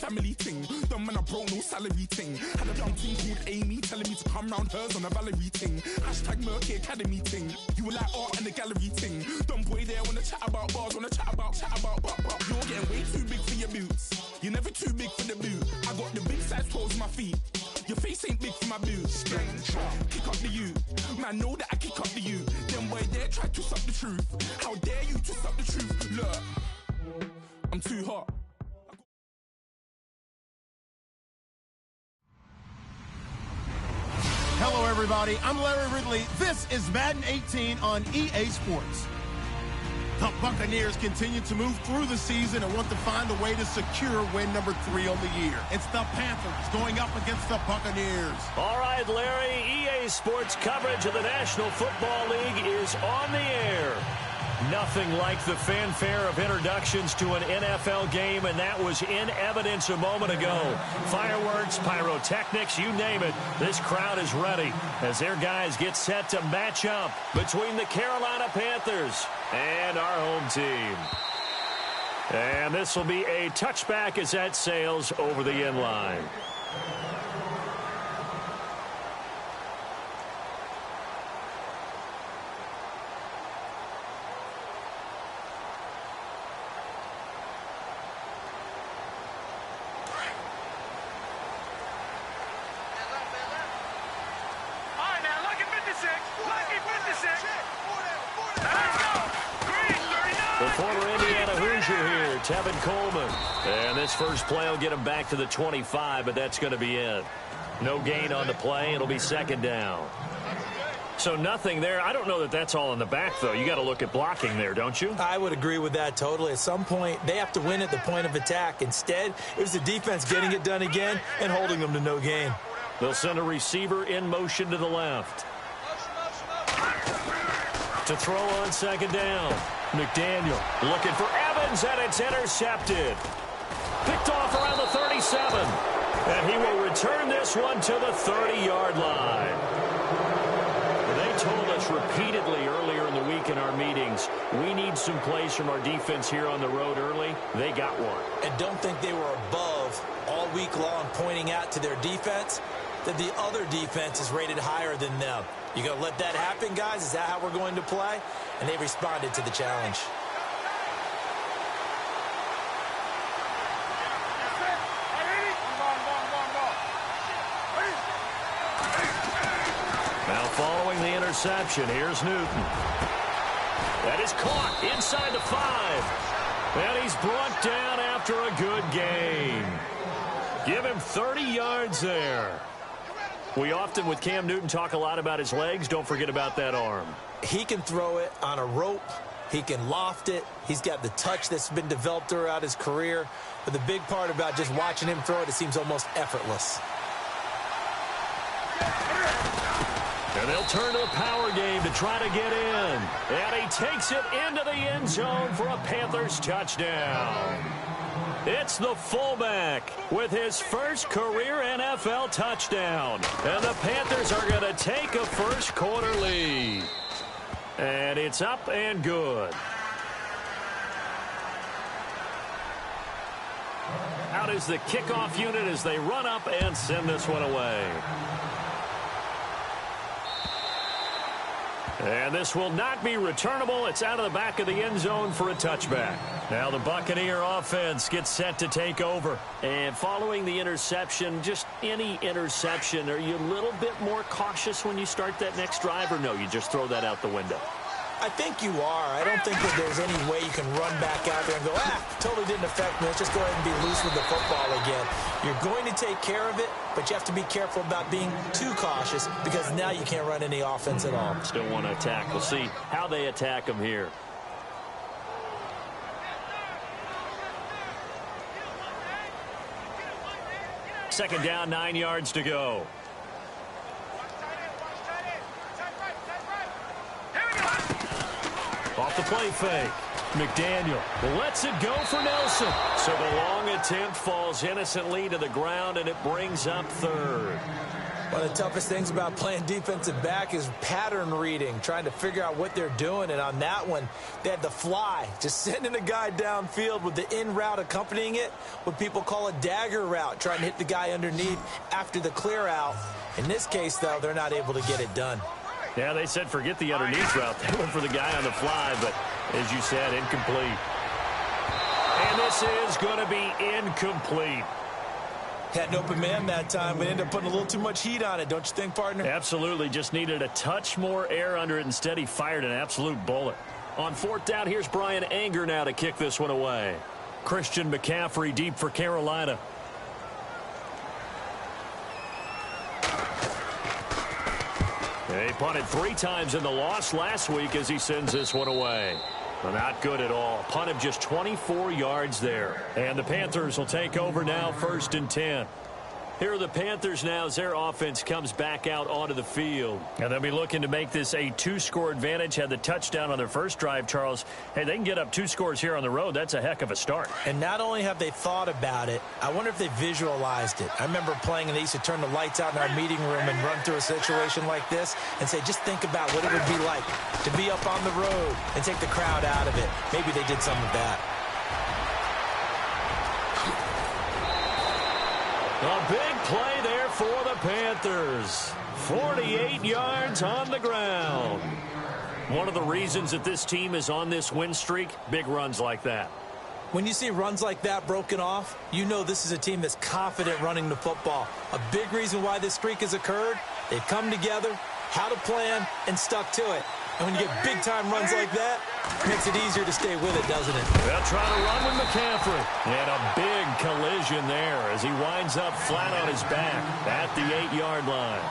family thing. Dumb man, I broke no salary thing. Had a young thing called Amy telling me to come round hers on a Valerie thing. Hashtag Murky Academy thing. You were like art and the gallery thing. Dumb boy there wanna chat about bars, wanna chat about. You're getting way too big for your boots. You're never too big for the boot. I got the big size toes on my feet. Your face ain't big for my boots. Kick up the you. Man, know that I kick up the you. Them boy there try to twist up the truth. How dare you twist up the truth? Look, I'm too hot. Hello, everybody. I'm Larry Ridley. This is Madden 18 on EA Sports. The Buccaneers continue to move through the season and want to find a way to secure win number 3 on the year. It's the Panthers going up against the Buccaneers. All right, Larry, EA Sports coverage of the National Football League is on the air. Nothing like the fanfare of introductions to an NFL game, and that was in evidence a moment ago. Fireworks, pyrotechnics, you name it. This crowd is ready as their guys get set to match up between the Carolina Panthers and our home team. And this will be a touchback as that sails over the end line. The former Indiana Hoosier here, Tevin Coleman. And this first play will get him back to the 25, but that's going to be it. No gain on the play. It'll be second down. So nothing there. I don't know that that's all in the back, though. You got to look at blocking there, don't you? I would agree with that totally. At some point, they have to win at the point of attack. Instead, it was the defense getting it done again and holding them to no gain. They'll send a receiver in motion to the left. To throw on second down. McDaniel looking for Evans, and it's intercepted. Picked off around the 37. And he will return this one to the 30-yard line. They told us repeatedly earlier in the week in our meetings, we need some plays from our defense here on the road early. They got one. And don't think they were above all week long pointing out to their defense that the other defense is rated higher than them. You going to let that happen, guys? Is that how we're going to play? And they responded to the challenge. Now following the interception, here's Newton. That is caught inside the 5. And he's brought down after a good game. Give him 30 yards there. We often, with Cam Newton, talk a lot about his legs. Don't forget about that arm. He can throw it on a rope. He can loft it. He's got the touch that's been developed throughout his career. But the big part about just watching him throw it, it seems almost effortless. And they'll turn to the power game to try to get in. And he takes it into the end zone for a Panthers touchdown. It's the fullback with his first career NFL touchdown. And the Panthers are going to take a first quarter lead. And it's up and good. Out is the kickoff unit as they run up and send this one away. And this will not be returnable. It's out of the back of the end zone for a touchback. Now the Buccaneer offense gets set to take over. And following the interception, just any interception, are you a little bit more cautious when you start that next drive, or no, you just throw that out the window? I think you are. I don't think that there's any way you can run back out there and go, totally didn't affect me. Let's just go ahead and be loose with the football again. You're going to take care of it, but you have to be careful about being too cautious because now you can't run any offense at all. Still want to attack. We'll see how they attack them here. Second down, 9 yards to go. Off the play fake. McDaniel lets it go for Nelson. So the long attempt falls innocently to the ground, and it brings up third. One of the toughest things about playing defensive back is pattern reading, trying to figure out what they're doing. And on that one, they had the fly, just sending a guy downfield with the in route accompanying it, what people call a dagger route, trying to hit the guy underneath after the clear out. In this case, though, they're not able to get it done. Yeah, they said forget the underneath route. They went for the guy on the fly, but as you said, incomplete. And this is going to be incomplete. Had an open man that time, but ended up putting a little too much heat on it, don't you think, partner? Absolutely. Just needed a touch more air under it. Instead, he fired an absolute bullet. On fourth down, here's Brian Anger now to kick this one away. Christian McCaffrey deep for Carolina. He punted 3 times in the loss last week as he sends this one away. Well, not good at all. Punt of just 24 yards there. And the Panthers will take over now, 1st and 10. Here are the Panthers now as their offense comes back out onto the field. And they'll be looking to make this a 2-score advantage. Had the touchdown on their first drive, Charles. Hey, they can get up 2 scores here on the road. That's a heck of a start. And not only have they thought about it, I wonder if they visualized it. I remember playing and they used to turn the lights out in our meeting room and run through a situation like this and say, just think about what it would be like to be up on the road and take the crowd out of it. Maybe they did some of that. A big play there for the Panthers. 48 yards on the ground. One of the reasons that this team is on this win streak, big runs like that. When you see runs like that broken off, you know this is a team that's confident running the football. A big reason why this streak has occurred, they've come together, had a plan, and stuck to it. And when you get big-time runs like that, it makes it easier to stay with it, doesn't it? They'll try to run with McCaffrey. And a big collision there as he winds up flat on his back at the 8-yard line.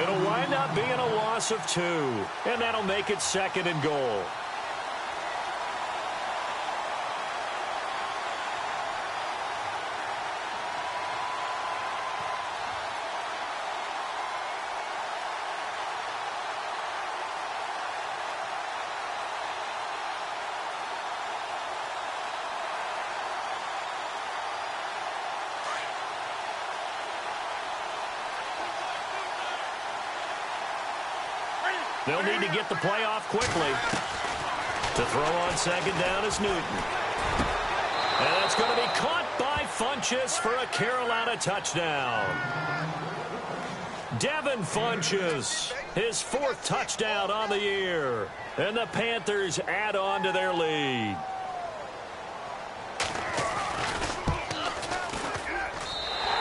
It'll wind up being a loss of 2, and that'll make it 2nd and goal. They'll need to get the play off quickly. To throw on 2nd down is Newton. And it's going to be caught by Funchess for a Carolina touchdown. Devin Funchess, his 4th touchdown on the year. And the Panthers add on to their lead.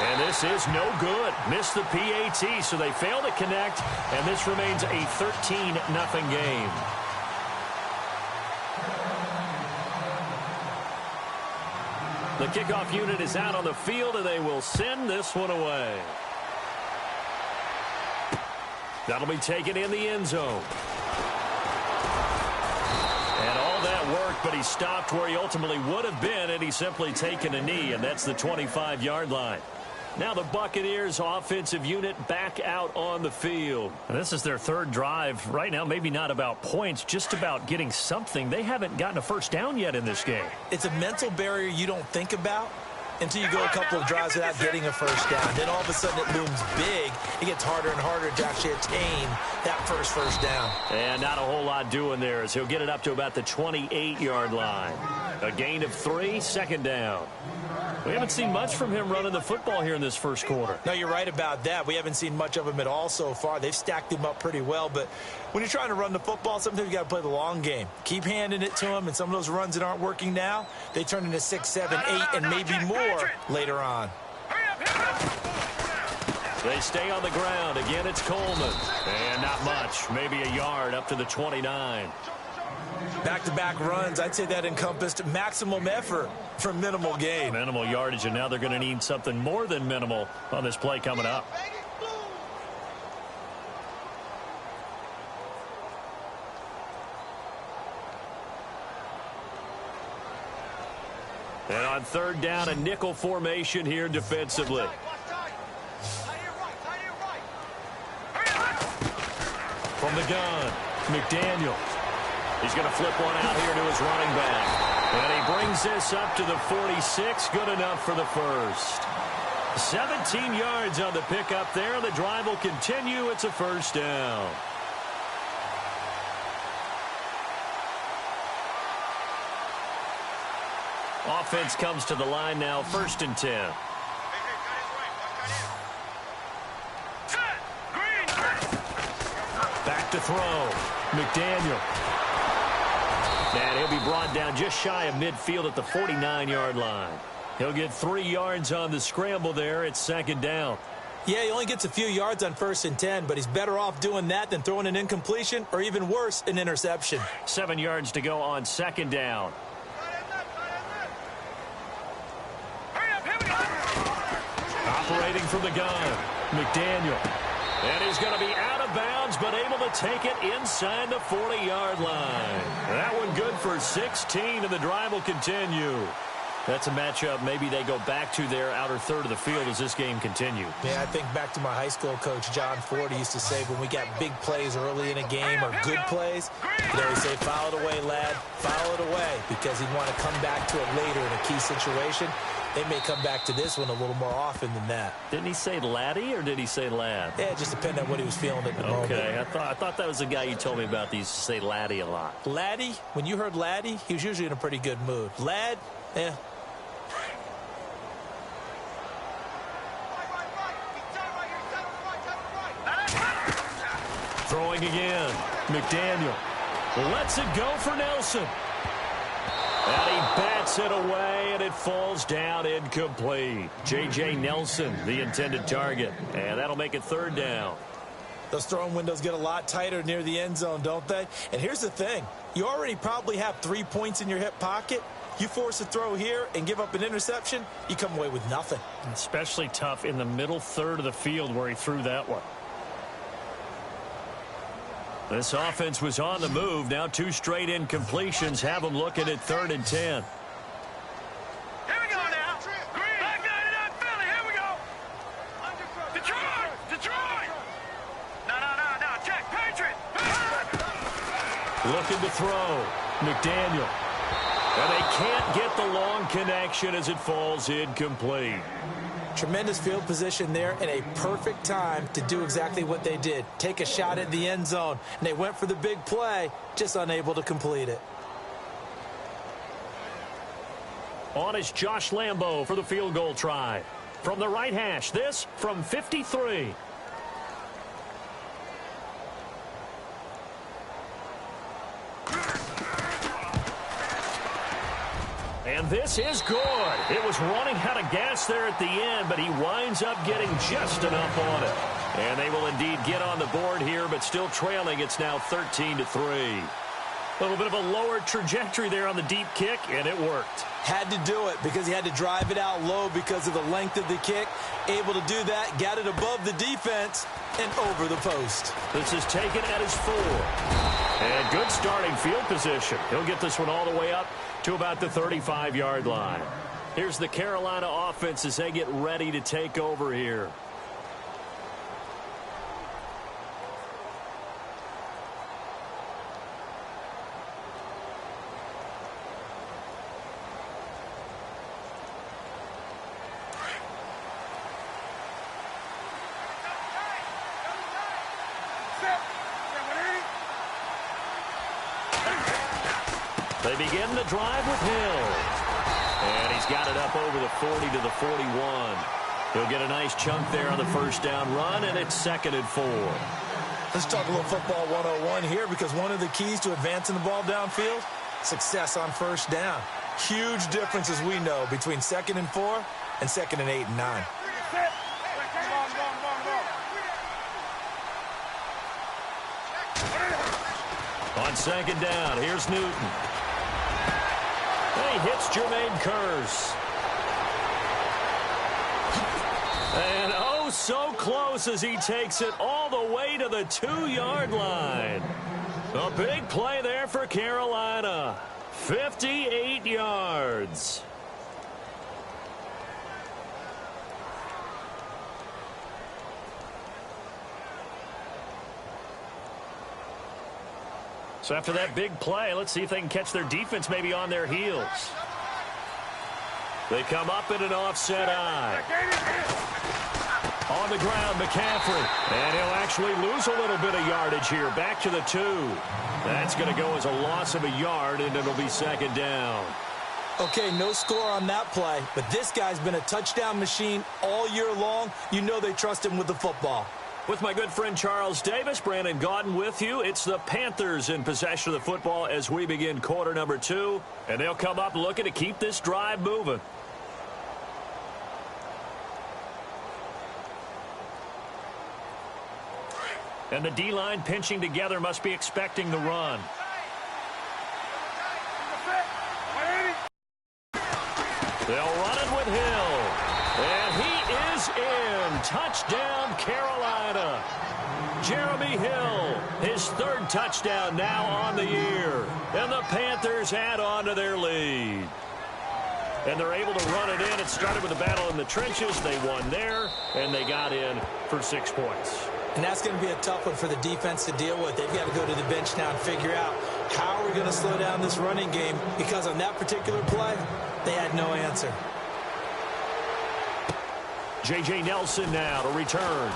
And this is no good. Missed the PAT, so they fail to connect, and this remains a 13-0 game. The kickoff unit is out on the field, and they will send this one away. That'll be taken in the end zone. And all that worked, but he stopped where he ultimately would have been, and he's simply taken a knee, and that's the 25-yard line. Now the Buccaneers offensive unit back out on the field. And this is their 3rd drive. Right now, maybe not about points, just about getting something. They haven't gotten a first down yet in this game. It's a mental barrier you don't think about until you go a couple of drives without getting a first down. Then all of a sudden it looms big. It gets harder and harder to actually attain that first down. And not a whole lot doing there as he'll get it up to about the 28-yard line. A gain of 3, 2nd down. We haven't seen much from him running the football here in this first quarter. No, you're right about that. We haven't seen much of him at all so far. They've stacked him up pretty well, but when you're trying to run the football, sometimes you got to play the long game. Keep handing it to him, and some of those runs that aren't working now, they turn into 6, 7, 8, and maybe more later on. They stay on the ground. Again, it's Coleman. And not much. Maybe a yard up to the 29. Back-to-back runs, I'd say that encompassed maximum effort for minimal gain. Minimal yardage, and now they're going to need something more than minimal on this play coming up. And on 3rd down, a nickel formation here defensively. From the gun, McDaniel. He's going to flip one out here to his running back. And he brings this up to the 46. Good enough for the first. 17 yards on the pickup there. The drive will continue. It's a first down. Offense comes to the line now, 1st and 10. Back to throw. McDaniel. And he'll be brought down just shy of midfield at the 49-yard line. He'll get 3 yards on the scramble there. It's 2nd down. Yeah, he only gets a few yards on 1st and 10, but he's better off doing that than throwing an incompletion or even worse, an interception. 7 yards to go on 2nd down. Operating from the gun, McDaniel. And he's going to be out of bounds, but able to take it inside the 40-yard line. That one good for 16, and the drive will continue. That's a matchup maybe they go back to their outer third of the field as this game continues. Yeah, I think back to my high school coach, John Ford. He used to say when we got big plays early in a game or good plays, he'd always say, foul it away, lad, foul it away, because he'd want to come back to it later in a key situation. They may come back to this one a little more often than that. Didn't he say laddie or did he say lad? Yeah, it just depended on what he was feeling at the moment. Okay, I thought that was the guy you told me about. He used to say laddie a lot. Laddie, when you heard laddie, he was usually in a pretty good mood. Lad, yeah. Throwing again. McDaniel lets it go for Nelson. And he bats it away, and it falls down incomplete. J.J. Nelson, the intended target. And that'll make it 3rd down. Those throwing windows get a lot tighter near the end zone, don't they? And here's the thing. You already probably have 3 points in your hip pocket. You force a throw here and give up an interception, you come away with nothing. Especially tough in the middle third of the field where he threw that one. This offense was on the move. Now 2 straight incompletions have them looking at 3rd and 10. Here we go now. Back out of Philly. Here we go. Detroit. No. Check. Patriot. Looking to throw. McDaniel. And they can't get the long connection as it falls incomplete. Tremendous field position there and a perfect time to do exactly what they did. Take a shot at the end zone. And they went for the big play, just unable to complete it. On is Josh Lambo for the field goal try. From the right hash, this from 53. And this is good. It was running out of gas there at the end, but he winds up getting just enough on it. And they will indeed get on the board here, but still trailing. It's now 13-3. A little bit of a lower trajectory there on the deep kick, and it worked. Had to do it because he had to drive it out low because of the length of the kick. Able to do that, got it above the defense and over the post. This is taken at his 4. And good starting field position. He'll get this one all the way up to about the 35-yard line. Here's the Carolina offense as they get ready to take over here. They begin the drive with Hill. And he's got it up over the 40 to the 41. He'll get a nice chunk there on the first down run, and it's 2nd and 4. Let's talk a little football 101 here because one of the keys to advancing the ball downfield, success on first down. Huge difference, as we know, between 2nd and 4 and 2nd and 8 and 9. On 2nd down, here's Newton. He hits Jermaine Kearse. And oh, so close as he takes it all the way to the 2-yard line. A big play there for Carolina. 58 yards. So after that big play, let's see if they can catch their defense maybe on their heels. They come up in an offset eye. the ground, McCaffrey. And he'll actually lose a little bit of yardage here. Back to the 2. That's going to go as a loss of a yard, and it'll be second down. Okay, no score on that play, but this guy's been a touchdown machine all year long. You know they trust him with the football. With my good friend Charles Davis, Brandon Gaudin with you. It's the Panthers in possession of the football as we begin quarter number 2. And they'll come up looking to keep this drive moving. And the D-line pinching together must be expecting the run. They'll run it with Hill. And he is in. Touchdown, Carolina. Jeremy Hill, his 3rd touchdown now on the year. And the Panthers add on to their lead. And they're able to run it in. It started with a battle in the trenches. They won there, and they got in for 6 points. And that's going to be a tough one for the defense to deal with. They've got to go to the bench now and figure out how are we going to slow down this running game, because on that particular play, they had no answer. J.J. Nelson now to return.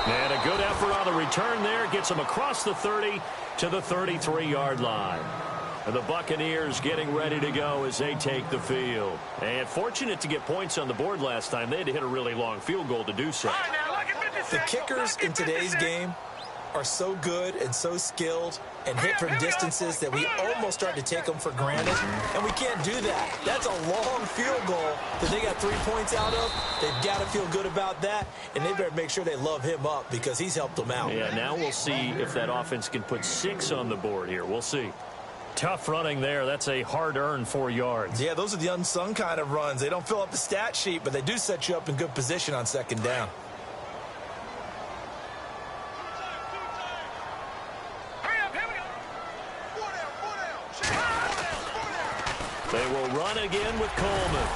And a good effort on the return there. Gets him across the 30 to the 33-yard line. And the Buccaneers getting ready to go as they take the field. And fortunate to get points on the board last time. They had to hit a really long field goal to do so. The kickers in today's game are so good and so skilled and hit from distances that we almost start to take them for granted, and we can't do that. That's a long field goal that they got 3 points out of. They've got to feel good about that, and they better make sure they love him up because he's helped them out. Yeah, now we'll see if that offense can put 6 on the board here. We'll see. Tough running there. That's a hard-earned 4 yards. Yeah, those are the unsung kind of runs. They don't fill up the stat sheet, but they do set you up in good position on second down. They will run again with Coleman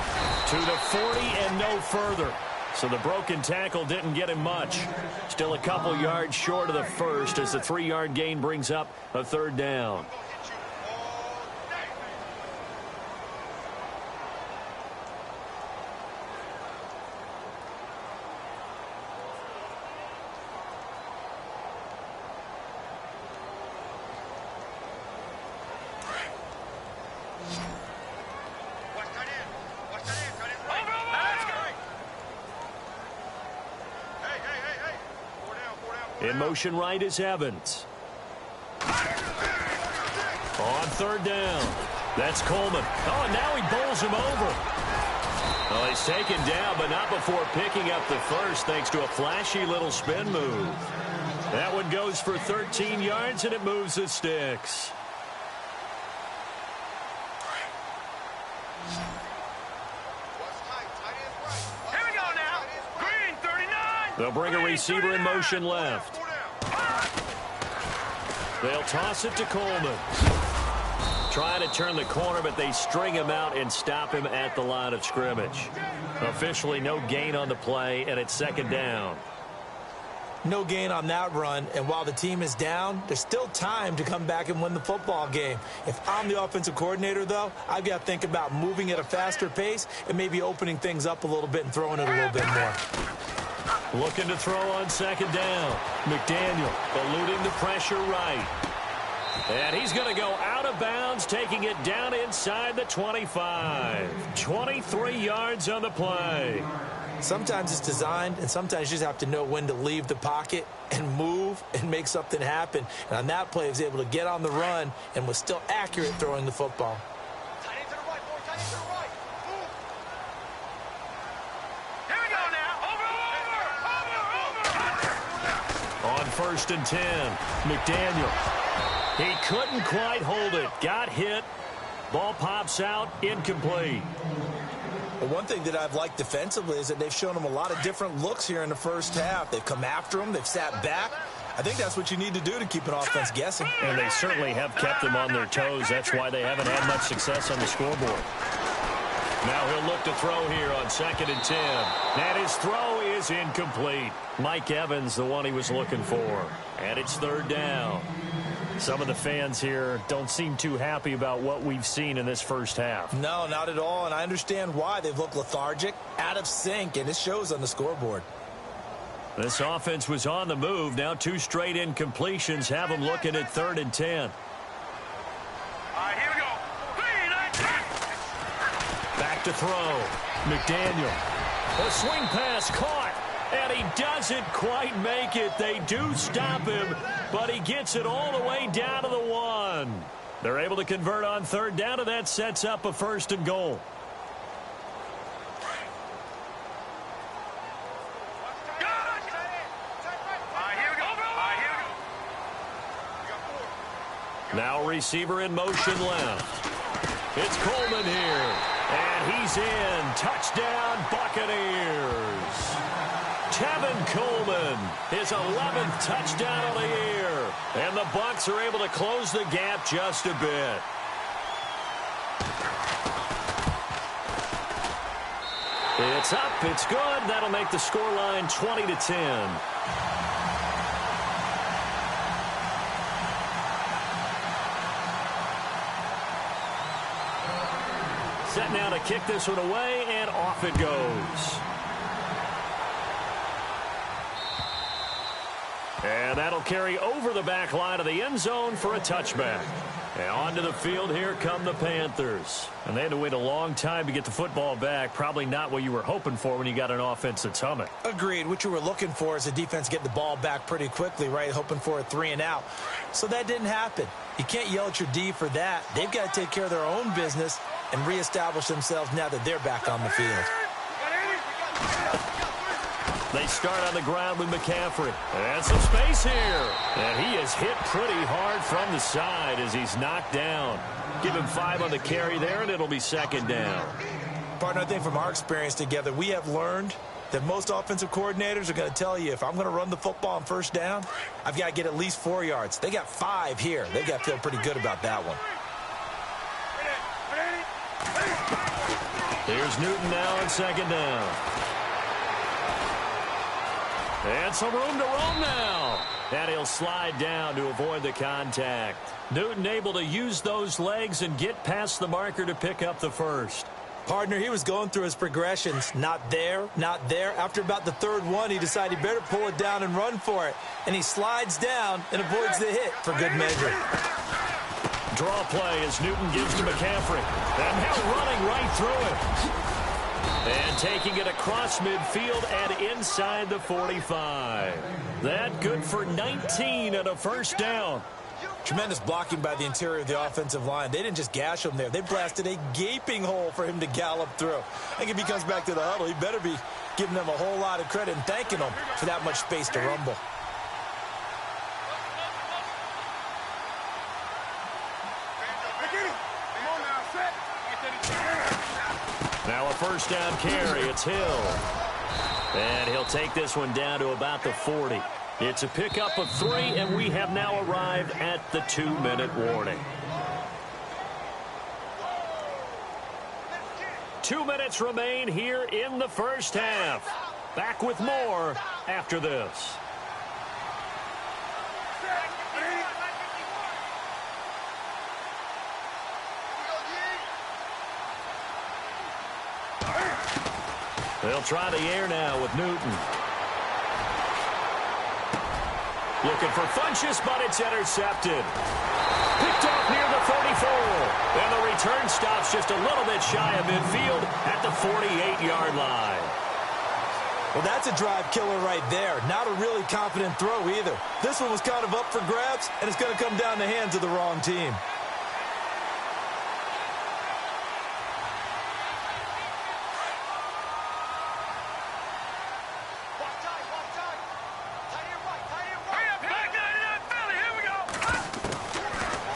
to the 40 and no further. So the broken tackle didn't get him much. Still a couple yards short of the first as the 3-yard gain brings up a 3rd down. In motion right is Evans. On 3rd down. That's Coleman. Oh, and now he bowls him over. Well, he's taken down, but not before picking up the first thanks to a flashy little spin move. That one goes for 13 yards, and it moves the sticks. They'll bring a receiver in motion left. They'll toss it to Coleman. Trying to turn the corner, but they string him out and stop him at the line of scrimmage. Officially no gain on the play, and it's 2nd down. No gain on that run, and while the team is down, there's still time to come back and win the football game. If I'm the offensive coordinator, though, I've got to think about moving at a faster pace and maybe opening things up a little bit and throwing it a little bit more. Looking to throw on 2nd down. McDaniel eluding the pressure right. And he's going to go out of bounds, taking it down inside the 25. 23 yards on the play. Sometimes it's designed, and sometimes you just have to know when to leave the pocket and move and make something happen. And on that play, he was able to get on the run and was still accurate throwing the football. On 1st and 10, McDaniel. He couldn't quite hold it. Got hit. Ball pops out. Incomplete. Well, one thing that I've liked defensively is that they've shown him a lot of different looks here in the first half. They've come after him. They've sat back. I think that's what you need to do to keep an offense guessing. And they certainly have kept them on their toes. That's why they haven't had much success on the scoreboard. Now he'll look to throw here on 2nd and 10. And his throw is incomplete. Mike Evans, the one he was looking for. And it's 3rd down. Some of the fans here don't seem too happy about what we've seen in this first half. No, not at all, and I understand why. They've looked lethargic, out of sync, and it shows on the scoreboard. This offense was on the move. Now 2 straight incompletions have them looking at 3rd and 10. All right, here we go. Back to throw. McDaniel. A swing pass caught, and he doesn't quite make it. They do stop him, but he gets it all the way down to the 1. They're able to convert on 3rd down, and that sets up a 1st and goal. Now receiver in motion left. It's Coleman here, and he's in. Touchdown, Buccaneers. Tevin Coleman, his 11th touchdown of the year. And the Bucs are able to close the gap just a bit. It's up, it's good. That'll make the scoreline 20-10. Set now to kick this one away, and off it goes. And that'll carry over the back line of the end zone for a touchback. And onto the field, here come the Panthers. And they had to wait a long time to get the football back. Probably not what you were hoping for when you got an offense that's humming. Agreed. What you were looking for is a defense getting the ball back pretty quickly, right? Hoping for a 3 and out. So that didn't happen. You can't yell at your D for that. They've got to take care of their own business and reestablish themselves now that they're back on the field. They start on the ground with McCaffrey. And some space here. And he is hit pretty hard from the side as he's knocked down. Give him 5 on the carry there, and it'll be 2nd down. Partner, I think from our experience together, we have learned that most offensive coordinators are going to tell you, if I'm going to run the football on 1st down, I've got to get at least 4 yards. They got 5 here. They've got to feel pretty good about that one. Here's Newton now on 2nd down. And some room to roam now. And he'll slide down to avoid the contact. Newton able to use those legs and get past the marker to pick up the 1st. Partner, he was going through his progressions. Not there, not there. After about the 3rd one, he decided he better pull it down and run for it. And he slides down and avoids the hit for good measure. Draw play as Newton gives to McCaffrey. And now running right through it. And taking it across midfield and inside the 45. That good for 19 and a 1st down. Tremendous blocking by the interior of the offensive line. They didn't just gash him there. They blasted a gaping hole for him to gallop through. I think if he comes back to the huddle, he better be giving them a whole lot of credit and thanking them for that much space to rumble. Now a 1st down carry. It's Hill. And he'll take this one down to about the 40. It's a pickup of 3, and we have now arrived at the 2-minute warning. 2 minutes remain here in the first half. Back with more after this. They'll try the air now with Newton. Looking for Funchess, but it's intercepted. Picked off near the 34. And the return stops just a little bit shy of midfield at the 48-yard line. Well, that's a drive killer right there. Not a really confident throw either. This one was kind of up for grabs, and it's going to come down the hands of the wrong team.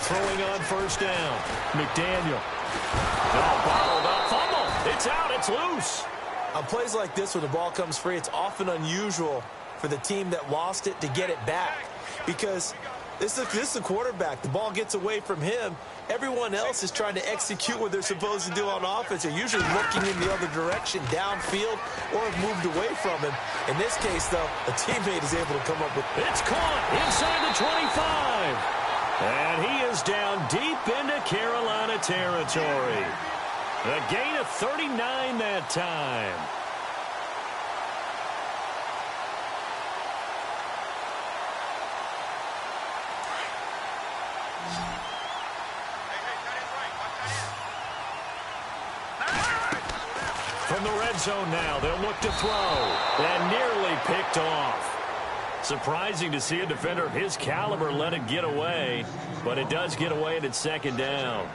Throwing on 1st down. McDaniel. Oh, bottled up. Fumble. It's out. It's loose. On plays like this where the ball comes free, it's often unusual for the team that lost it to get it back. Because this is the quarterback. The ball gets away from him. Everyone else is trying to execute what they're supposed to do on offense. They're usually looking in the other direction, downfield, or have moved away from him. In this case, though, a teammate is able to come up with... It's caught inside the 25. And he is down deep into Carolina territory. A gain of 39 that time. From the red zone now, they'll look to throw. And nearly picked off. Surprising to see a defender of his caliber let it get away, but it does get away and it's second down.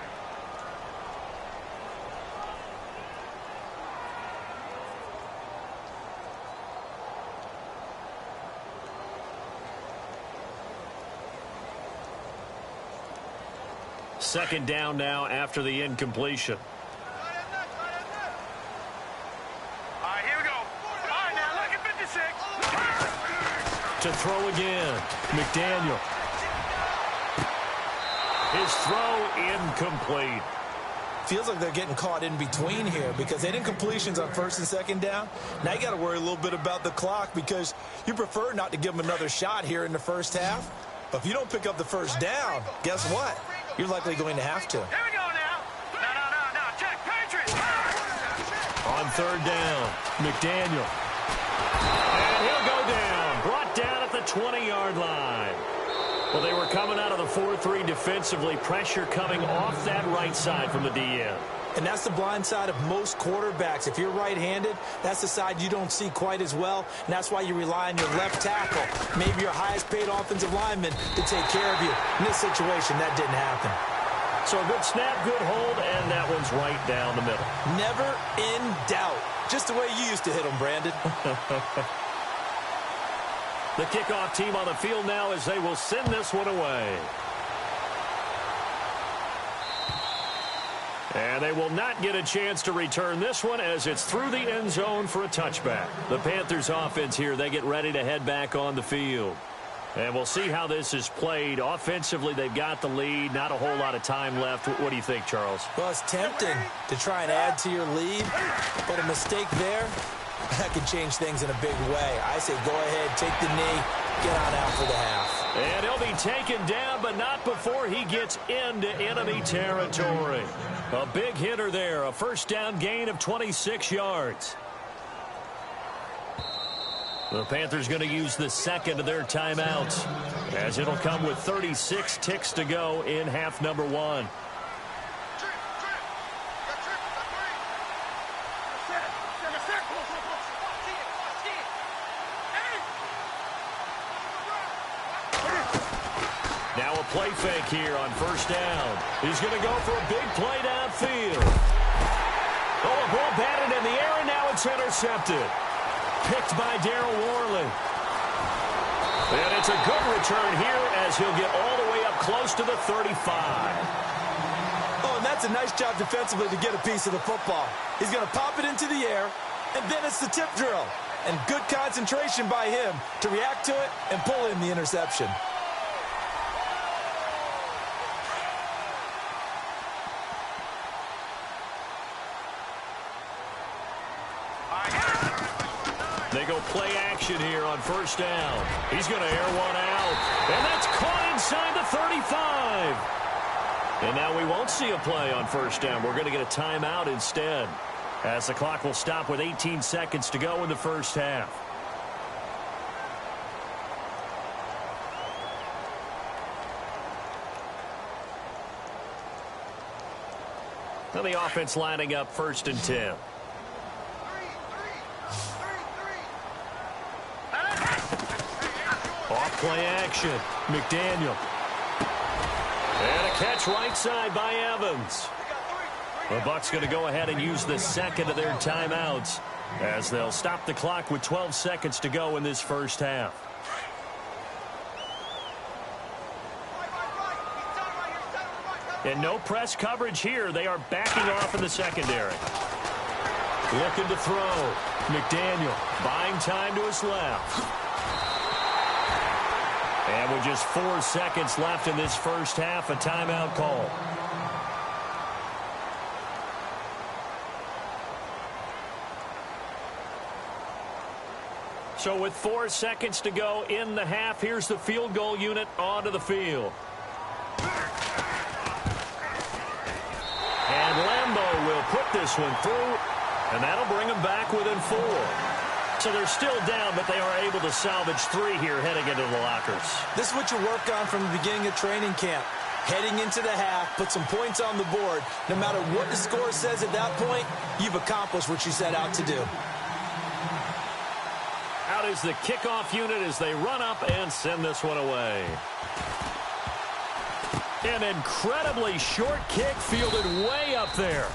Second down now after the incompletion. All right, here we go. All right, now look at 56. To throw again. McDaniel. His throw incomplete. Feels like they're getting caught in between here because they didn't completions on first and second down. Now you got to worry a little bit about the clock because you prefer not to give them another shot here in the first half. But if you don't pick up the first down, guess what? You're likely going to have to. Here we go now. No. Check. Patriots. On third down, McDaniel. And he'll go down. Brought down at the 20-yard line. Well, they were coming out of the 4-3 defensively. Pressure coming off that right side from the DN. And that's the blind side of most quarterbacks. If you're right-handed, that's the side you don't see quite as well. And that's why you rely on your left tackle, maybe your highest-paid offensive lineman, to take care of you. In this situation, that didn't happen. So a good snap, good hold, and that one's right down the middle. Never in doubt. Just the way you used to hit them, Brandon. The kickoff team on the field now as they will send this one away. And they will not get a chance to return this one as it's through the end zone for a touchback. The Panthers offense here, they get ready to head back on the field. And we'll see how this is played. Offensively, they've got the lead. Not a whole lot of time left. What do you think, Charles? Well, it's tempting to try and add to your lead, but a mistake there, that could change things in a big way. I say go ahead, take the knee, get on out for the half. And he'll be taken down, but not before he gets into enemy territory. A big hitter there, a first down gain of 26 yards. The Panthers going to use the second of their timeouts as it'll come with 36 ticks to go in half number one. Now a play fake here on first down. He's going to go for a big play downfield. Oh, a ball batted in the air, and now it's intercepted. Picked by Darryl Worley. And it's a good return here as he'll get all the way up close to the 35. Oh, and that's a nice job defensively to get a piece of the football. He's going to pop it into the air, and then it's the tip drill. And good concentration by him to react to it and pull in the interception. They go play action here on first down. He's going to air one out. And that's caught inside the 35. And now we won't see a play on first down. We're going to get a timeout instead, as the clock will stop with 18 seconds to go in the first half. Now the offense lining up first and 10. Off play action. McDaniel. And a catch right side by Evans. The Bucs going to go ahead and use the second of their timeouts as they'll stop the clock with 12 seconds to go in this first half. And no press coverage here. They are backing off in the secondary. Looking to throw. McDaniel buying time to his left. And with just 4 seconds left in this first half, a timeout call. So with 4 seconds to go in the half, here's the field goal unit onto the field. this one through, and that'll bring them back within 4. So they're still down, but they are able to salvage 3 here heading into the lockers. This is what you work on from the beginning of training camp. Heading into the half, put some points on the board. No matter what the score says at that point, you've accomplished what you set out to do. Out is the kickoff unit as they run up and send this one away. An incredibly short kick fielded way up there.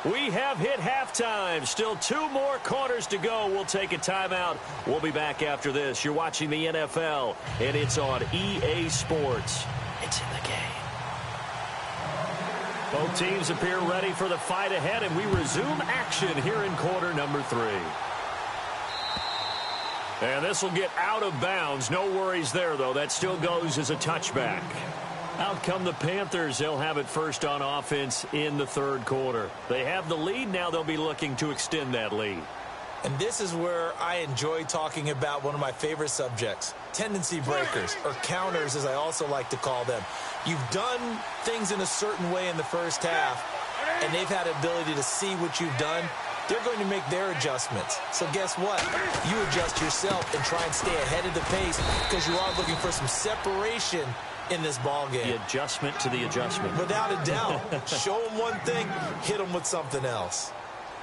We have hit halftime. Still 2 more quarters to go. We'll take a timeout. We'll be back after this. You're watching the NFL, and it's on EA Sports. It's in the game. Both teams appear ready for the fight ahead, and we resume action here in quarter number 3. And this will get out of bounds. No worries there, though. That still goes as a touchback. Out come the Panthers. They'll have it first on offense in the 3rd quarter. They have the lead. Now they'll be looking to extend that lead. And this is where I enjoy talking about one of my favorite subjects, tendency breakers, or counters as I also like to call them. You've done things in a certain way in the first half, and they've had the ability to see what you've done. They're going to make their adjustments. So guess what? You adjust yourself and try and stay ahead of the pace because you are looking for some separation in this ball game. The adjustment to the adjustment. Without a doubt. Show them one thing, hit them with something else.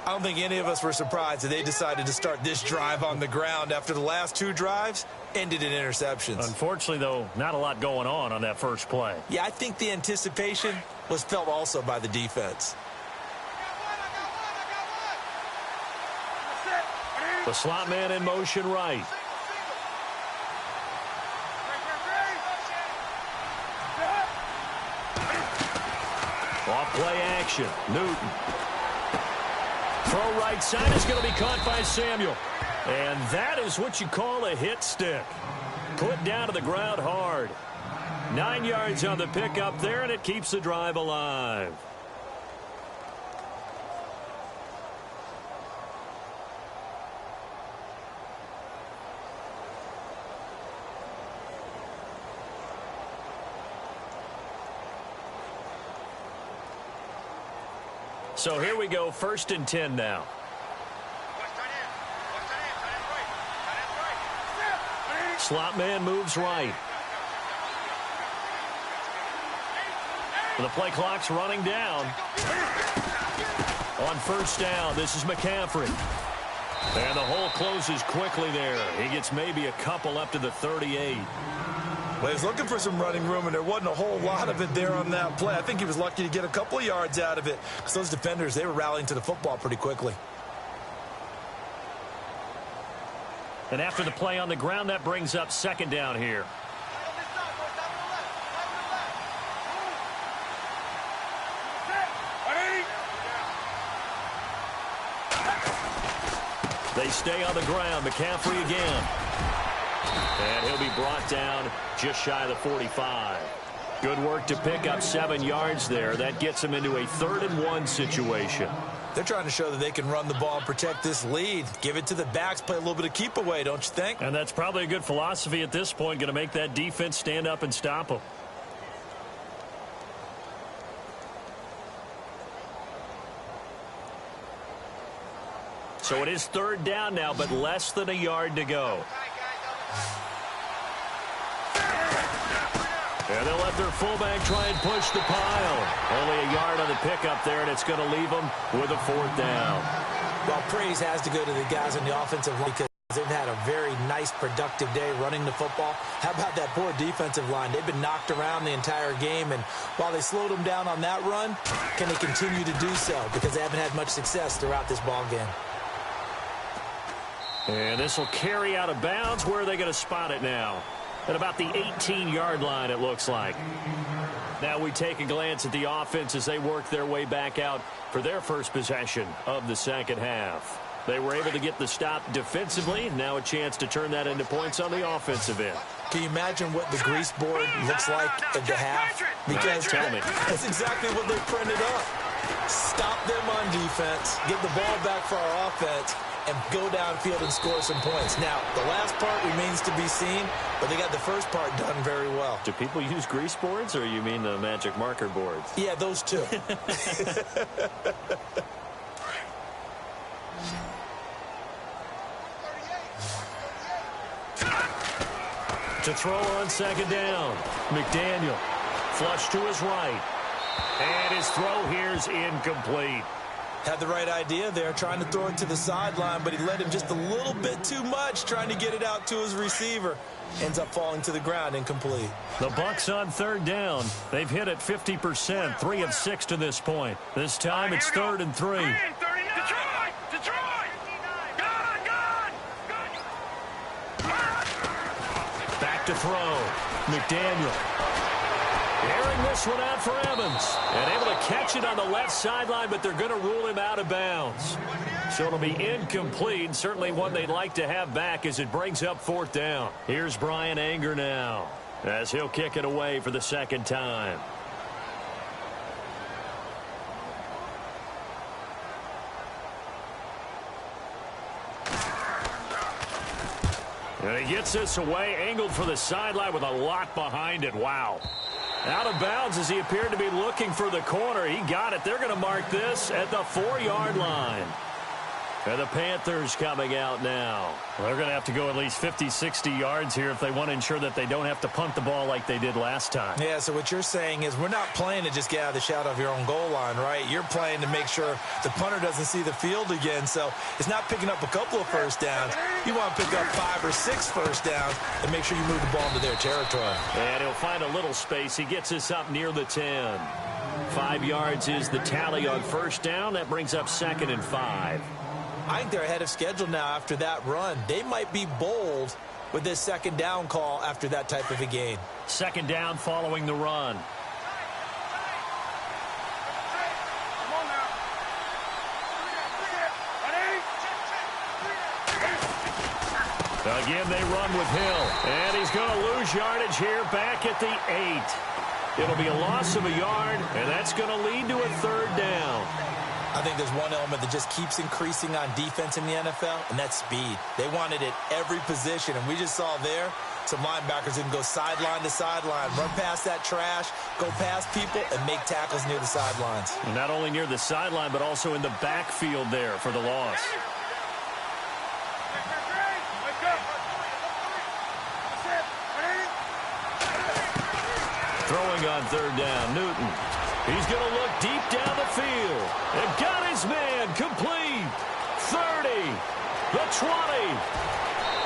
I don't think any of us were surprised that they decided to start this drive on the ground after the last 2 drives ended in interceptions. Unfortunately, though, not a lot going on that first play. Yeah, I think the anticipation was felt also by the defense. The slot man in motion right. Off play action. Newton. Throw right side is going to be caught by Samuel. And that is what you call a hit stick. Put down to the ground hard. 9 yards on the pickup there, and it keeps the drive alive. So here we go, 1st and 10 now. Slot man moves right. The play clock's running down. On 1st down, this is McCaffrey. And the hole closes quickly there. He gets maybe a couple up to the 38. Well, he was looking for some running room, and there wasn't a whole lot of it there on that play. I think he was lucky to get a couple of yards out of it because those defenders, they were rallying to the football pretty quickly. And after the play on the ground, that brings up 2nd down here. They stay on the ground. McCaffrey again. And he'll be brought down just shy of the 45. Good work to pick up 7 yards there. That gets them into a 3rd and 1 situation. They're trying to show that they can run the ball and protect this lead. Give it to the backs, play a little bit of keep away, don't you think? And that's probably a good philosophy at this point, going to make that defense stand up and stop them. So it is 3rd down now, but less than a yard to go. And they'll let their fullback try and push the pile. Only a yard on the pickup there, and it's going to leave them with a 4th down. Well, praise has to go to the guys on the offensive line because they've had a very nice, productive day running the football. How about that poor defensive line? They've been knocked around the entire game, and while they slowed them down on that run, can they continue to do so? Because they haven't had much success throughout this ball game. And this will carry out of bounds. Where are they going to spot it now? At about the 18-yard line, it looks like. Now we take a glance at the offense as they work their way back out for their first possession of the 2nd half. They were able to get the stop defensively. Now a chance to turn that into points on the offensive end. Can you imagine what the grease board looks like at the half? Because tell me. That's exactly what they printed up. Stop them on defense, get the ball back for our offense, and go downfield and score some points. Now, the last part remains to be seen, but they got the first part done very well. Do people use grease boards, or you mean the magic marker boards? Yeah, those two. To throw on second down, McDaniel. Flush to his right. And his throw here's incomplete. Had the right idea there, trying to throw it to the sideline, but he led him just a little bit too much, trying to get it out to his receiver. Ends up falling to the ground, incomplete. The Bucs on third down. They've hit it 50%, 3 of 6 to this point. This time it's 3rd and 3. Back to throw. McDaniel. Airing this one out for Evans. And able to catch it on the left sideline, but they're going to rule him out of bounds. So it'll be incomplete. Certainly one they'd like to have back as it brings up 4th down. Here's Brian Anger now as he'll kick it away for the second time. And he gets this away, angled for the sideline with a lot behind it. Wow. Out of bounds as he appeared to be looking for the corner. He got it. They're going to mark this at the 4-yard line. And the Panthers coming out now. Well, they're going to have to go at least 50, 60 yards here if they want to ensure that they don't have to punt the ball like they did last time. Yeah, so what you're saying is we're not playing to just get out of the shadow of your own goal line, right? You're playing to make sure the punter doesn't see the field again. So it's not picking up a couple of first downs. You want to pick up 5 or 6 first downs and make sure you move the ball into their territory. And he'll find a little space. He gets us up near the 10. 5 yards is the tally on first down. That brings up 2nd and 5. I think they're ahead of schedule now after that run. They might be bold with this second down call after that type of a gain. Second down following the run. Again, they run with Hill. And he's going to lose yardage here back at the 8. It'll be a loss of a yard, and that's going to lead to a 3rd down. I think there's one element that just keeps increasing on defense in the NFL, and that's speed. They want it at every position, and we just saw there some linebackers who can go sideline to sideline, run past that trash, go past people, and make tackles near the sidelines. And not only near the sideline, but also in the backfield there for the loss. Throwing on 3rd down, Newton. He's going to look deep down the field. And got his man complete. 30. The 20.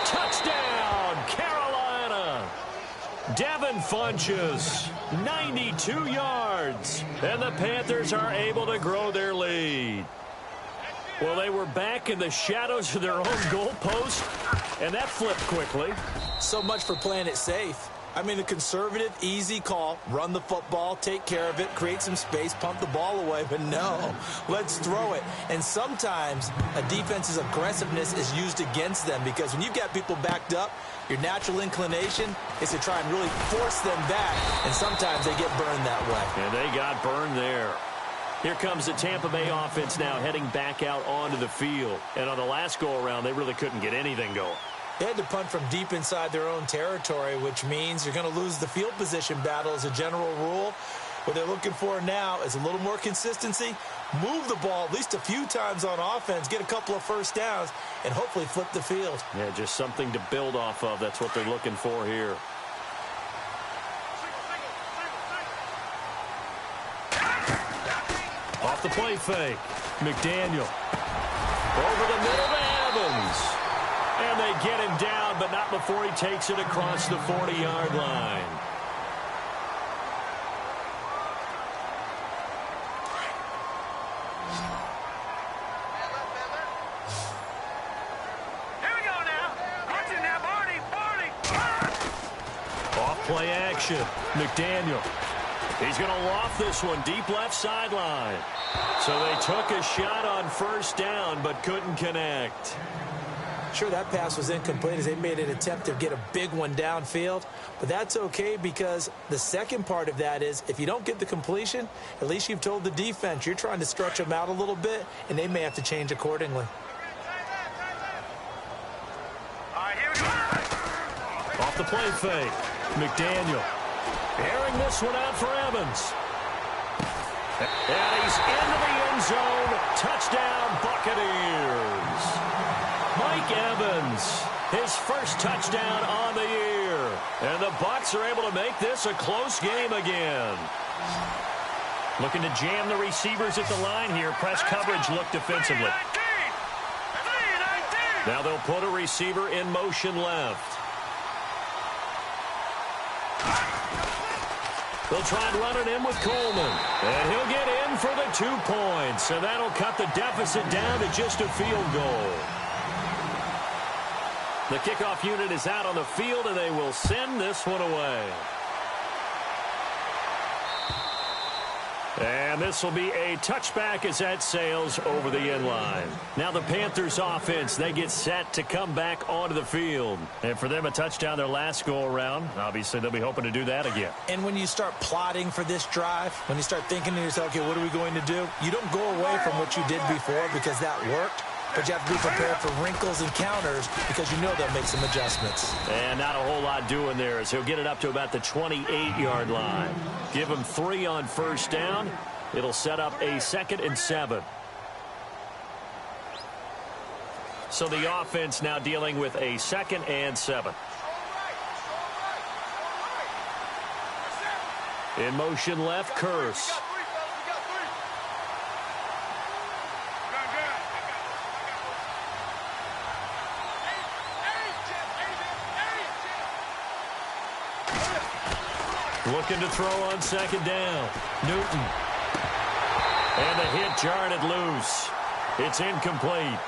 Touchdown, Carolina. Devin Funchess, 92 yards. And the Panthers are able to grow their lead. Well, they were back in the shadows of their own goalpost, and that flipped quickly. So much for playing it safe. I mean, the conservative, easy call, run the football, take care of it, create some space, pump the ball away. But no, let's throw it. And sometimes a defense's aggressiveness is used against them because when you've got people backed up, your natural inclination is to try and really force them back. And sometimes they get burned that way. And they got burned there. Here comes the Tampa Bay offense now heading back out onto the field. And on the last go-around, they really couldn't get anything going. They had to punt from deep inside their own territory, which means you're going to lose the field position battle as a general rule. What they're looking for now is a little more consistency, move the ball at least a few times on offense, get a couple of first downs, and hopefully flip the field. Yeah, just something to build off of. That's what they're looking for here. Off the play fake. McDaniel. Over the middle to Evans. And they get him down, but not before he takes it across the 40-yard line. Here we go now. Watch it now, Barney. Off play action. McDaniel. He's going to loft this one deep left sideline. So they took a shot on first down, but couldn't connect. Sure, that pass was incomplete as they made an attempt to get a big one downfield. But that's okay because the second part of that is if you don't get the completion, at least you've told the defense you're trying to stretch them out a little bit, and they may have to change accordingly. off the play fake. McDaniel airing this one out for Evans. And he's into the end zone. Touchdown, Buccaneers. Mike Evans, his first touchdown on the year. And the Bucs are able to make this a close game again. Looking to jam the receivers at the line here. Press coverage look defensively. Now they'll put a receiver in motion left. They'll try and run it in with Coleman. And he'll get in for the 2 points. And that'll cut the deficit down to just a field goal. The kickoff unit is out on the field, and they will send this one away. And this will be a touchback as that sails over the end line. Now the Panthers offense, they get set to come back onto the field. And for them, a touchdown their last go-around. Obviously, they'll be hoping to do that again. And when you start plotting for this drive, when you start thinking to yourself, okay, what are we going to do? You don't go away from what you did before because that worked. But you have to be prepared for wrinkles and counters because you know they'll make some adjustments. And not a whole lot doing there as he'll get it up to about the 28-yard line. Give him 3 on first down. It'll set up a 2nd and 7. So the offense now dealing with a 2nd and 7. In motion left, Curse. Looking to throw on 2nd down. Newton. And the hit jarred it loose. It's incomplete.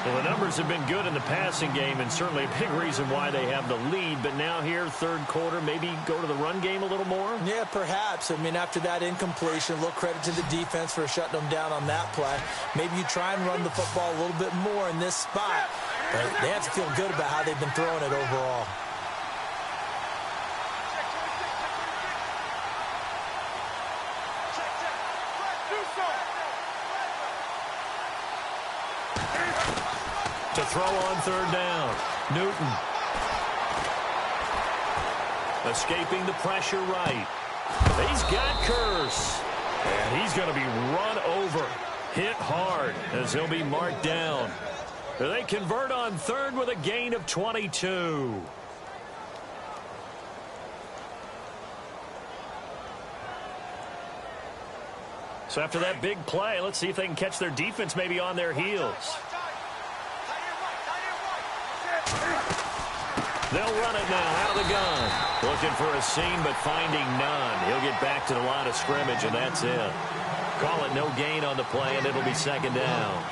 Well, the numbers have been good in the passing game and certainly a big reason why they have the lead. But now here, third quarter, maybe go to the run game a little more? Yeah, perhaps. I mean, after that incompletion, a little credit to the defense for shutting them down on that play. Maybe you try and run the football a little bit more in this spot. But they have to feel good about how they've been throwing it overall. To throw on 3rd down. Newton. Escaping the pressure right. He's got Curse. And he's going to be run over. Hit hard as he'll be marked down. They convert on 3rd with a gain of 22. So after that big play, let's see if they can catch their defense maybe on their heels. They'll run it now out of the gun. Looking for a seam, but finding none. He'll get back to the line of scrimmage, and that's it. Call it no gain on the play, and it'll be 2nd down.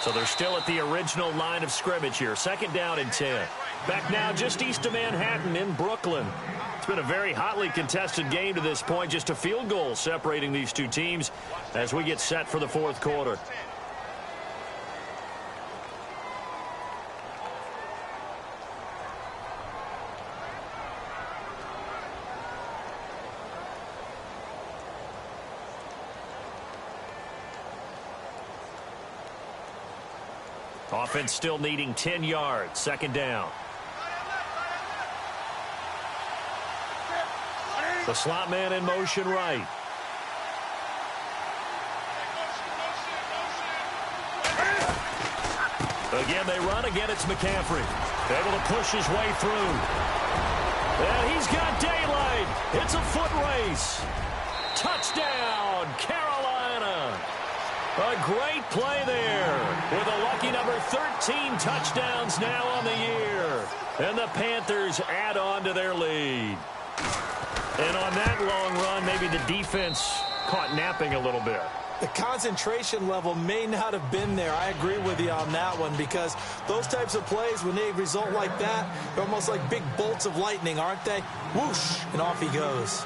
So they're still at the original line of scrimmage here. 2nd down and 10. Back now just east of Manhattan in Brooklyn. It's been a very hotly contested game to this point. Just a field goal separating these two teams as we get set for the 4th quarter. Offense still needing 10 yards. 2nd down. The slot man in motion right. Again, they run. Again, it's McCaffrey. Able to push his way through. And he's got daylight. It's a foot race. Touchdown, Carolina. A great play there with a lucky number 13 touchdowns now on the year. And the Panthers add on to their lead. And on that long run, maybe the defense caught napping a little bit. The concentration level may not have been there. I agree with you on that one because those types of plays, when they result like that, they're almost like big bolts of lightning, aren't they? Whoosh, and off he goes.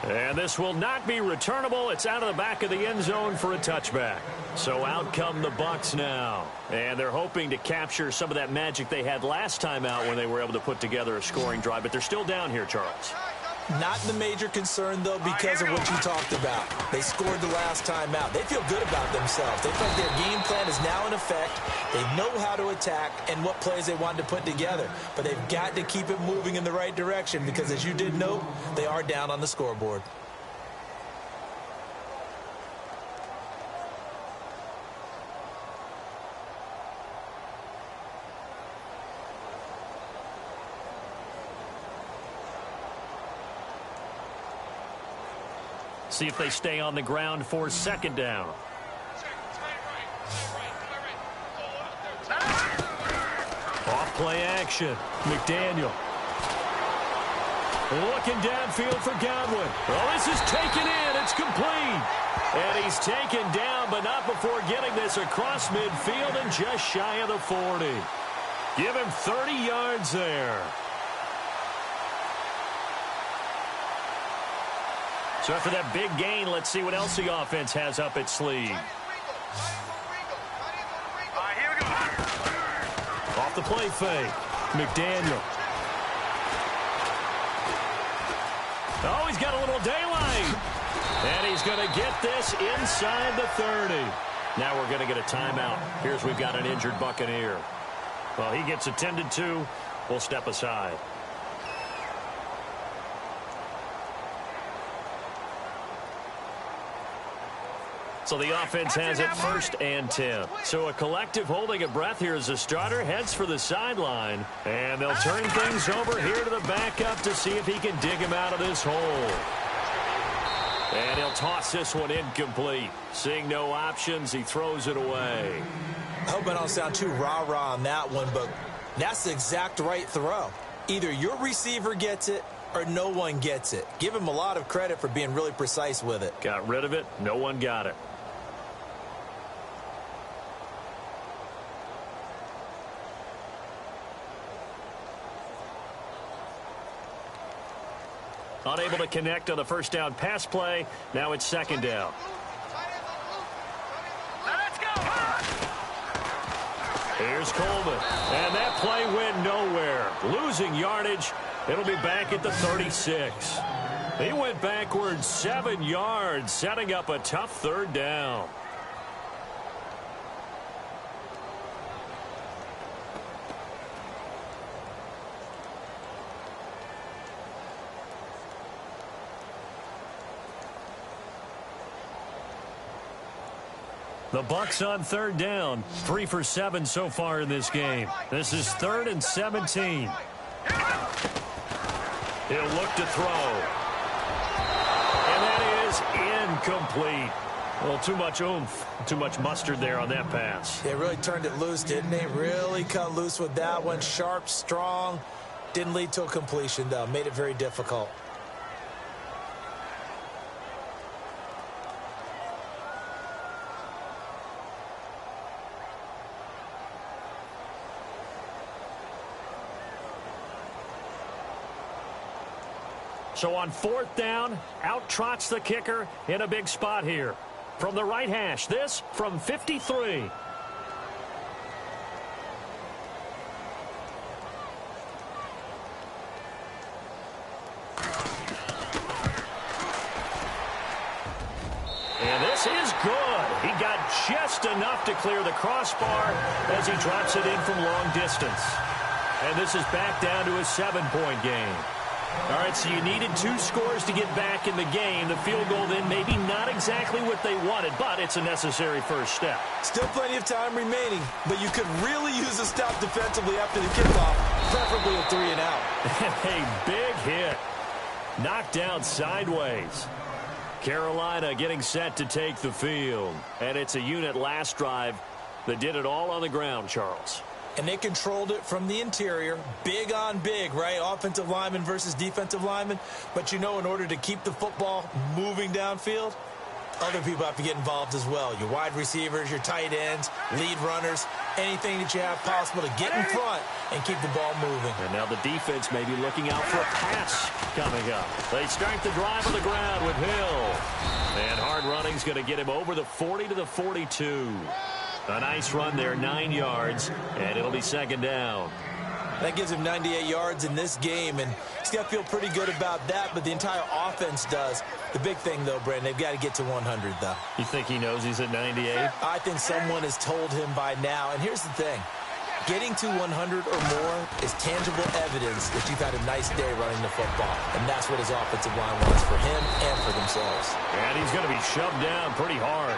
And this will not be returnable. It's out of the back of the end zone for a touchback. So out come the Bucs now. And they're hoping to capture some of that magic they had last time out when they were able to put together a scoring drive. But they're still down here, Charles. Not the major concern, though, because of what you talked about. They scored the last time out. They feel good about themselves. They feel like their game plan is now in effect. They know how to attack and what plays they want to put together. But they've got to keep it moving in the right direction because, as you did note, they are down on the scoreboard. See if they stay on the ground for second down. Off play action. McDaniel. Looking downfield for Godwin. Oh, this is taken in. It's complete. And he's taken down, but not before getting this across midfield and just shy of the 40. Give him 30 yards there. So after that big gain, let's see what else the offense has up its sleeve. Here we go. Off the play fake. McDaniel. Oh, he's got a little daylight. And he's going to get this inside the 30. Now we're going to get a timeout. Here's we've got an injured Buccaneer. Well, he gets attended to. We'll step aside. So the offense has it 1st and 10. So a collective holding a breath here as the starter heads for the sideline. And they'll turn things over here to the backup to see if he can dig him out of this hole. And he'll toss this one incomplete. Seeing no options, he throws it away. I hope I don't sound too rah-rah on that one, but that's the exact right throw. Either your receiver gets it or no one gets it. Give him a lot of credit for being really precise with it. Got rid of it. No one got it. Unable to connect on the first down pass play. Now it's second down. Let's go. Here's Coleman. And that play went nowhere. Losing yardage. It'll be back at the 36. He went backwards 7 yards, setting up a tough third down. The Bucs on third down. 3 for 7 so far in this game. This is 3rd and 17. He'll look to throw. And that is incomplete. Well, too much oomph, too much mustard there on that pass. They really turned it loose, didn't they? Really cut loose with that one. Sharp, strong. Didn't lead to a completion, though. Made it very difficult. So on 4th down, out trots the kicker in a big spot here. From the right hash, this from 53. And this is good. He got just enough to clear the crossbar as he drops it in from long distance. And this is back down to a 7-point game. All right, so you needed 2 scores to get back in the game. The field goal then maybe not exactly what they wanted, but it's a necessary first step. Still plenty of time remaining, but you could really use a stop defensively after the kickoff, preferably a 3 and out. A big hit. Knocked down sideways. Carolina getting set to take the field. And it's a unit last drive that did it all on the ground, Charles. And they controlled it from the interior. Big on big, right? Offensive lineman versus defensive lineman. But you know, in order to keep the football moving downfield, other people have to get involved as well. Your wide receivers, your tight ends, lead runners, anything that you have possible to get in front and keep the ball moving. And now the defense may be looking out for a pass coming up. They start the drive on the ground with Hill. And hard running's going to get him over the 40 to the 42. A nice run there, 9 yards, and it'll be second down. That gives him 98 yards in this game, and he's got to feel pretty good about that, but the entire offense does. The big thing, though, Brandon, they've got to get to 100, though. You think he knows he's at 98? I think someone has told him by now, and here's the thing. Getting to 100 or more is tangible evidence that you've had a nice day running the football, and that's what his offensive line wants for him and for themselves. And he's going to be shoved down pretty hard.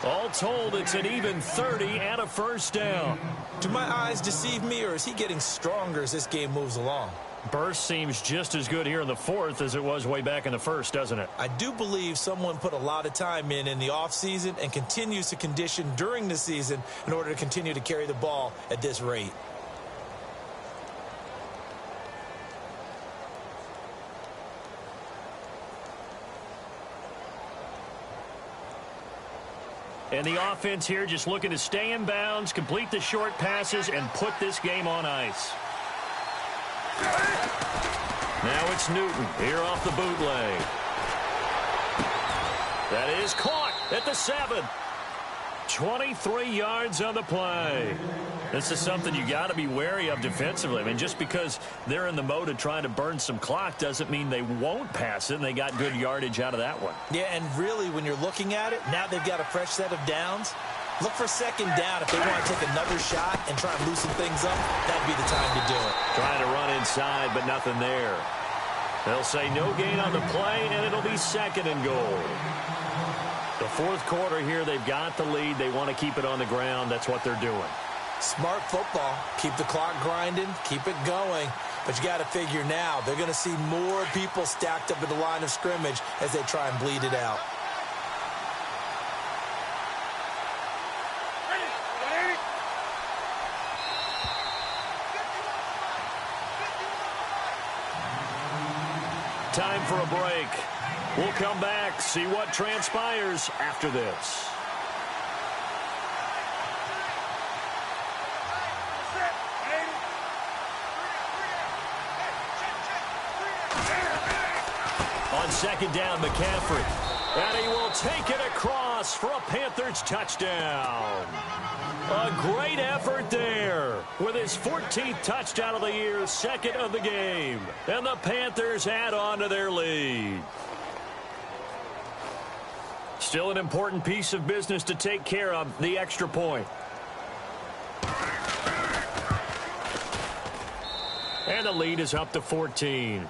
All told, it's an even 30 and a first down. Do my eyes deceive me, or is he getting stronger as this game moves along? Burst seems just as good here in the fourth as it was way back in the first, doesn't it? I do believe someone put a lot of time in the offseason and continues to condition during the season in order to continue to carry the ball at this rate. And the offense here just looking to stay in bounds, complete the short passes, and put this game on ice. Now it's Newton here off the bootleg. That is caught at the 7. 23 yards on the play. This is something you got to be wary of defensively. I mean, just because they're in the mode of trying to burn some clock doesn't mean they won't pass it, and they got good yardage out of that one. Yeah, and really, when you're looking at it, now they've got a fresh set of downs. Look for second down. If they want to take another shot and try and loosen things up, that'd be the time to do it. Trying to run inside, but nothing there. They'll say no gain on the play, and it'll be second and goal. The fourth quarter here, they've got the lead. They want to keep it on the ground. That's what they're doing. Smart football. Keep the clock grinding. Keep it going. But you got to figure now, they're going to see more people stacked up at the line of scrimmage as they try and bleed it out. Time for a break. We'll come back, see what transpires after this. On second down, McCaffrey. And he will take it across for a Panthers touchdown. A great effort there with his 14th touchdown of the year, second of the game. And the Panthers add on to their lead. Still an important piece of business to take care of, the extra point. And the lead is up to 14.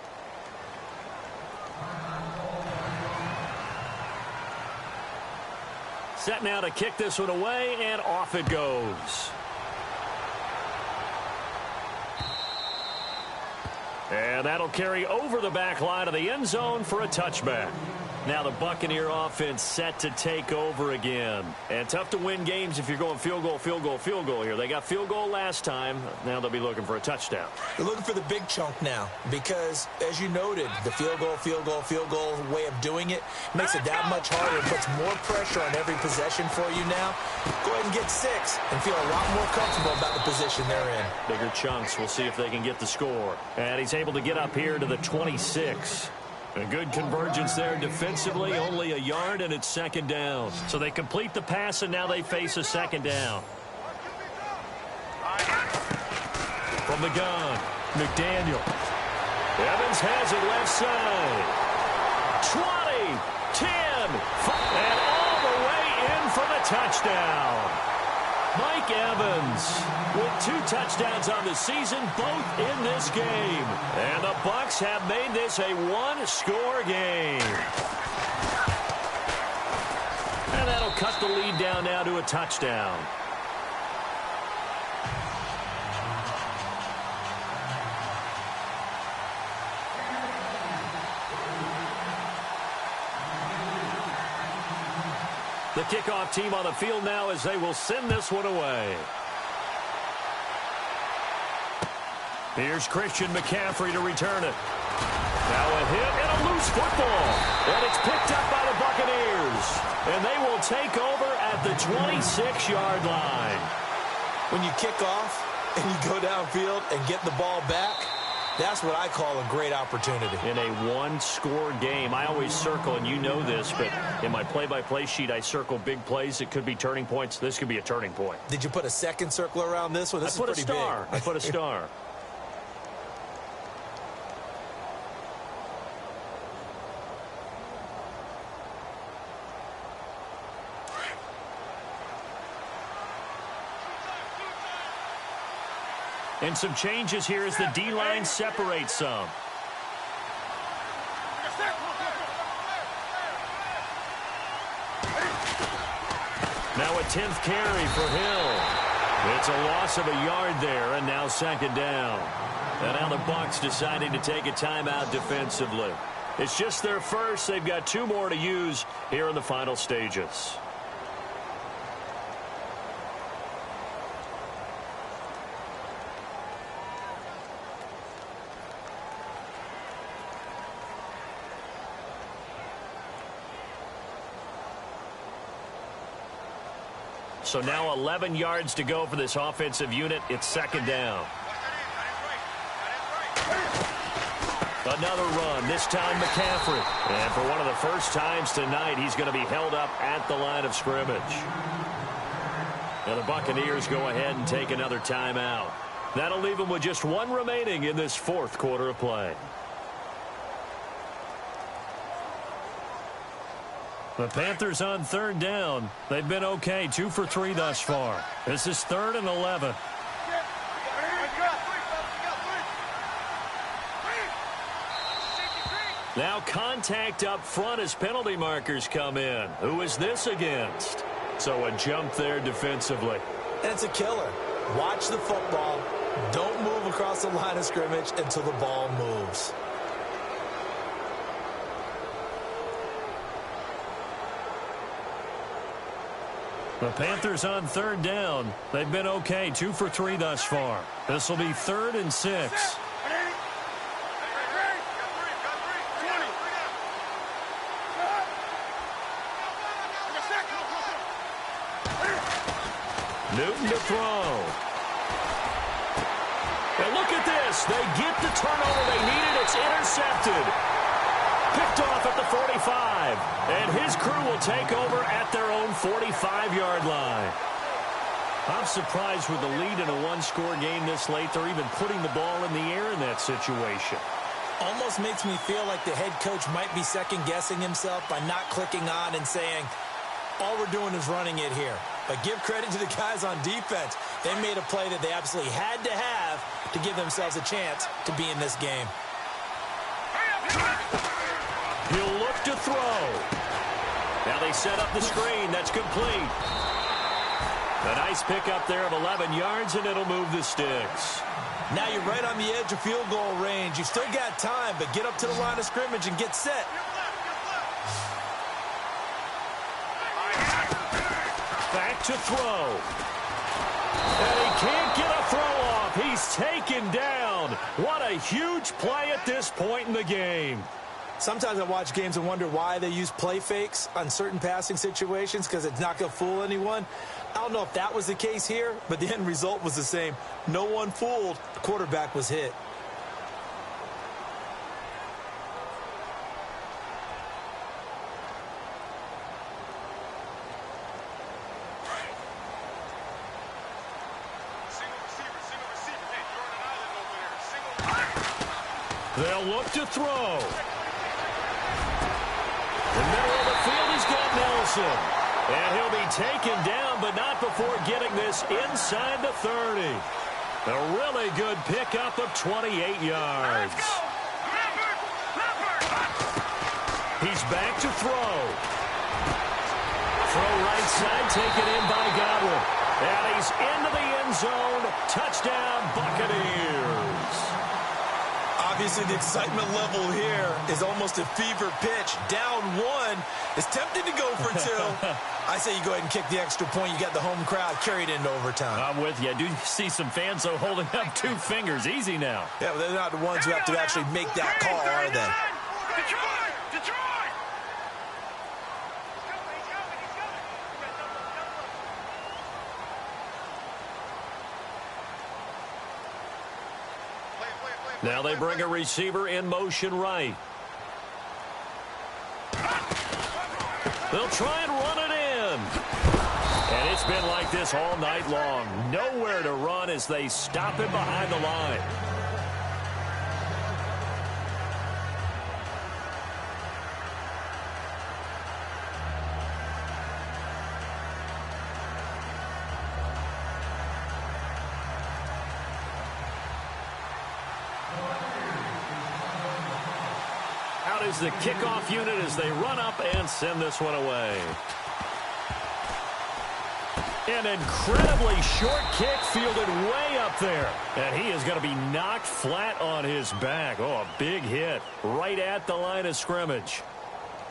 Set now to kick this one away, and off it goes. And that'll carry over the back line of the end zone for a touchback. Now the Buccaneer offense set to take over again. And tough to win games if you're going field goal, field goal, field goal here. They got field goal last time. Now they'll be looking for a touchdown. They're looking for the big chunk now because, as you noted, the field goal, field goal, field goal way of doing it makes it that much harder and puts more pressure on every possession for you now. Go ahead and get 6 and feel a lot more comfortable about the position they're in. Bigger chunks. We'll see if they can get the score. And he's able to get up here to the 26. A good convergence there defensively, only a yard, and it's second down. So they complete the pass, and now they face a second down. From the gun, McDaniel. Evans has it left side. 20, 10, 5, and all the way in for the touchdown. Mike Evans with 2 touchdowns on the season, both in this game. And the Bucs have made this a 1-score game. And that'll cut the lead down now to a touchdown. The kickoff team on the field now as they will send this one away. Here's Christian McCaffrey to return it. Now a hit and a loose football. And it's picked up by the Buccaneers. And they will take over at the 26-yard line. When you kick off and you go downfield and get the ball back, that's what I call a great opportunity. In a 1-score game, I always circle, and you know this, but in my play-by-play sheet, I circle big plays. It could be turning points. This could be a turning point. Did you put a second circle around this one? This is pretty big. I put a star. And some changes here as the D-line separates some. Now a 10th carry for Hill. It's a loss of a yard there, and now second down. And now the Bucs deciding to take a timeout defensively. It's just their first. They've got 2 more to use here in the final stages. So now 11 yards to go for this offensive unit. It's second down. Another run, this time McCaffrey. And for one of the first times tonight, he's going to be held up at the line of scrimmage. Now the Buccaneers go ahead and take another timeout. That'll leave them with just 1 remaining in this 4th quarter of play. The Panthers on 3rd down. They've been okay, 2 for 3 thus far. This is 3rd and 11. Now contact up front as penalty markers come in. Who is this against? So a jump there defensively. And it's a killer. Watch the football. Don't move across the line of scrimmage until the ball moves. The Panthers on 3rd down. They've been okay, 2 for 3 thus far. This will be 3rd and 6. Newton to throw. And look at this. They get the turnover they needed. It's intercepted. Picked off at the 45. And his crew will take over at their own 45-yard line. I'm surprised with the lead in a 1-score game this late. They're even putting the ball in the air in that situation. Almost makes me feel like the head coach might be second-guessing himself by not clicking on and saying, all we're doing is running it here. But give credit to the guys on defense. They made a play that they absolutely had to have to give themselves a chance to be in this game. He'll look to throw. Now they set up the screen. That's complete. A nice pickup there of 11 yards, and it'll move the sticks. Now you're right on the edge of field goal range. You've still got time, but get up to the line of scrimmage and get set. Back to throw. And he can't get a throw off. He's taken down. What a huge play at this point in the game. Sometimes I watch games and wonder why they use play fakes on certain passing situations because it's not going to fool anyone. I don't know if that was the case here, but the end result was the same. No one fooled. The quarterback was hit. They'll look to throw. In the middle of the field, he's got Nelson. And he'll be taken down, but not before getting this inside the 30. A really good pickup of 28 yards. He's back to throw. Throw right side, taken in by Godwin. And he's into the end zone. Touchdown, Buccaneers. Obviously, the excitement level here is almost a fever pitch. Down 1 is tempted to go for 2. I say you go ahead and kick the extra point. You got the home crowd carried into overtime. I'm with you. I do see some fans, though, holding up 2 fingers. Easy now. Yeah, but they're not the ones who have to actually make that call, are they? Detroit! Now they bring a receiver in motion right. They'll try and run it in. And it's been like this all night long. Nowhere to run as they stop him behind the line. is the kickoff unit as they run up and send this one away. An incredibly short kick fielded way up there. And he is going to be knocked flat on his back. Oh, a big hit right at the line of scrimmage.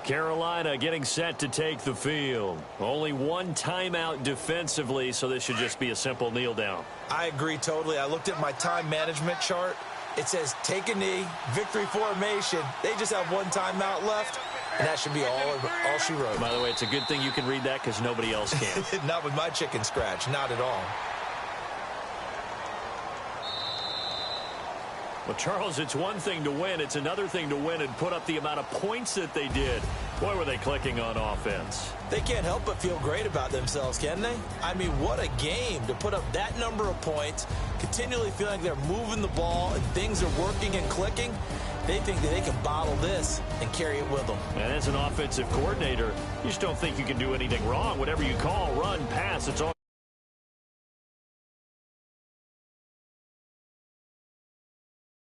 Carolina getting set to take the field. Only one timeout defensively, so this should just be a simple kneel down. I agree totally. I looked at my time management chart. It says take a knee, victory formation. They just have one timeout left, and that should be all she wrote. By the way, it's a good thing you can read that because nobody else can. Not with my chicken scratch. Not at all. Well, Charles, it's one thing to win. It's another thing to win and put up the amount of points that they did. Boy, were they clicking on offense. They can't help but feel great about themselves, can they? I mean, what a game to put up that number of points, continually feeling like they're moving the ball and things are working and clicking. They think that they can bottle this and carry it with them. And as an offensive coordinator, you just don't think you can do anything wrong. Whatever you call, run, pass, it's all.